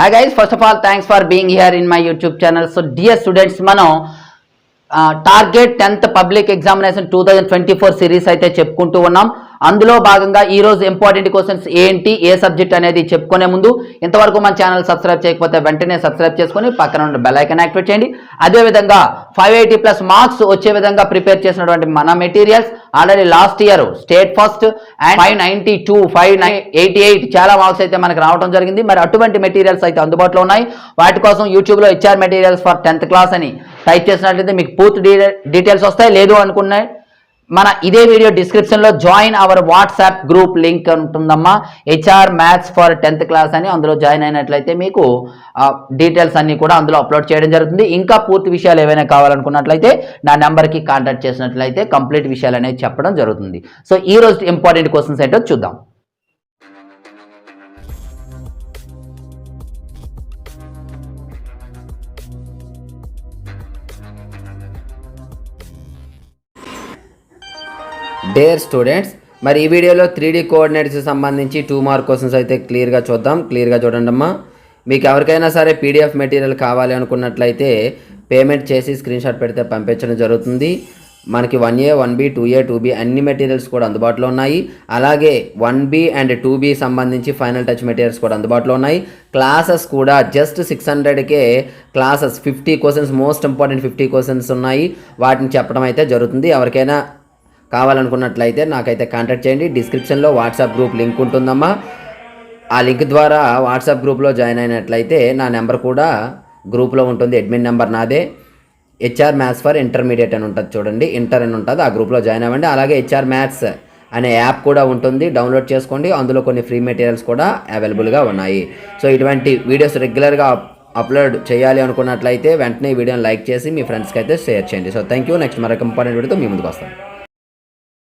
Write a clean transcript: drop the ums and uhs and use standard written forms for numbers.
Hi guys, first of all, thanks for being here in my YouTube channel. So dear students, target 10th public examination 2024 series అయితే చెప్పుకుంటూ ఉన్నాం. అందులో భాగంగా ఈ రోజు ఇంపార్టెంట్ క్వశ్చన్స్ ఏంటి, ఏ సబ్జెక్ట్ అనేది చెప్పుకునే ముందు ఇంతవరకు మన ఛానల్ సబ్స్క్రైబ్ చేయకపోతే వెంటనే సబ్స్క్రైబ్ చేసుకొని పక్కన ఉన్న బెల్ ఐకాన్ యాక్టివేట్ చేయండి. అదేవిధంగా 580+ మార్క్స్ వచ్చే విధంగా ప్రిపేర్ చేసినటువంటి మన materials already last year state first and 592, 588 చాలా మార్క్స్ అయితే మనకు రావడం జరిగింది. మరి అటువంటి మెటీరియల్స్ అయితే అందుబాటులో ఉన్నాయి. వాటి కోసం యూట్యూబ్లో HR materials for 10th class అని టైప్ చేసినట్లయితే మీకు పూర్తి డీటెయిల్స్ వస్తాయి. లేదు అనుకున్నాయి మన ఇదే వీడియో డిస్క్రిప్షన్లో join our WhatsApp group link ఉంటుందమ్మా, HR maths for 10th class అని. అందులో జాయిన్ అయినట్లయితే మీకు డీటెయిల్స్ అన్ని కూడా అందులో అప్లోడ్ చేయడం జరుగుతుంది. ఇంకా పూర్తి విషయాలు ఏవైనా కావాలనుకున్నట్లయితే నా నెంబర్కి కాంటాక్ట్ చేసినట్లయితే కంప్లీట్ విషయాలు అనేవి చెప్పడం జరుగుతుంది. సో ఈ రోజు ఇంపార్టెంట్ క్వశ్చన్స్ ఏంటో చూద్దాం. డేర్ స్టూడెంట్స్, మరి ఈ వీడియోలో 3D కోఆర్డినేట్స్ సంబంధించి 2 మార్క్ క్వశ్చన్స్ అయితే క్లియర్గా చూద్దాం. క్లియర్గా చూడండి అమ్మా. మీకు ఎవరికైనా సరే PDF మెటీరియల్ కావాలి అనుకున్నట్లయితే పేమెంట్ చేసి స్క్రీన్ షాట్ పెడితే పంపించడం జరుగుతుంది. మనకి 1A, 1B, 2A, 2B అన్ని మెటీరియల్స్ కూడా అందుబాటులో ఉన్నాయి. అలాగే 1B అండ్ 2B సంబంధించి ఫైనల్ టచ్ మెటీరియల్స్ కూడా అందుబాటులో ఉన్నాయి. క్లాసెస్ కూడా జస్ట్ 600కే classes 50 questions, most important 50 questions ఉన్నాయి. వాటిని చెప్పడం అయితే జరుగుతుంది. ఎవరికైనా కావాలనుకున్నట్లయితే నాకైతే కాంటాక్ట్ చేయండి. డిస్క్రిప్షన్లో వాట్సాప్ గ్రూప్ లింక్ ఉంటుందమ్మా. ఆ లింక్ ద్వారా వాట్సాప్ గ్రూప్లో జాయిన్ అయినట్లయితే నా నెంబర్ కూడా గ్రూప్లో ఉంటుంది. అడ్మిన్ నెంబర్ నాదే. హెచ్ఆర్ మ్యాథ్స్ ఫర్ ఇంటర్మీడియట్ అని ఉంటుంది, చూడండి, ఇంటర్ అని ఉంటుంది. ఆ గ్రూప్లో జాయిన్ అవ్వండి. అలాగే హెచ్ఆర్ మ్యాథ్స్ అనే యాప్ కూడా ఉంటుంది, డౌన్లోడ్ చేసుకోండి. అందులో కొన్ని ఫ్రీ మెటీరియల్స్ కూడా అవైలబుల్గా ఉన్నాయి. సో ఇటువంటి వీడియోస్ రెగ్యులర్గా అప్లోడ్ చేయాలి అనుకున్నట్లయితే వెంటనే ఈ వీడియోని లైక్ చేసి మీ ఫ్రెండ్స్కి అయితే షేర్ చేయండి. So thank you. నెక్స్ట్ మరొక ఇంపార్టెంట్ వీడియోతో మీ ముందుకు వస్తాను.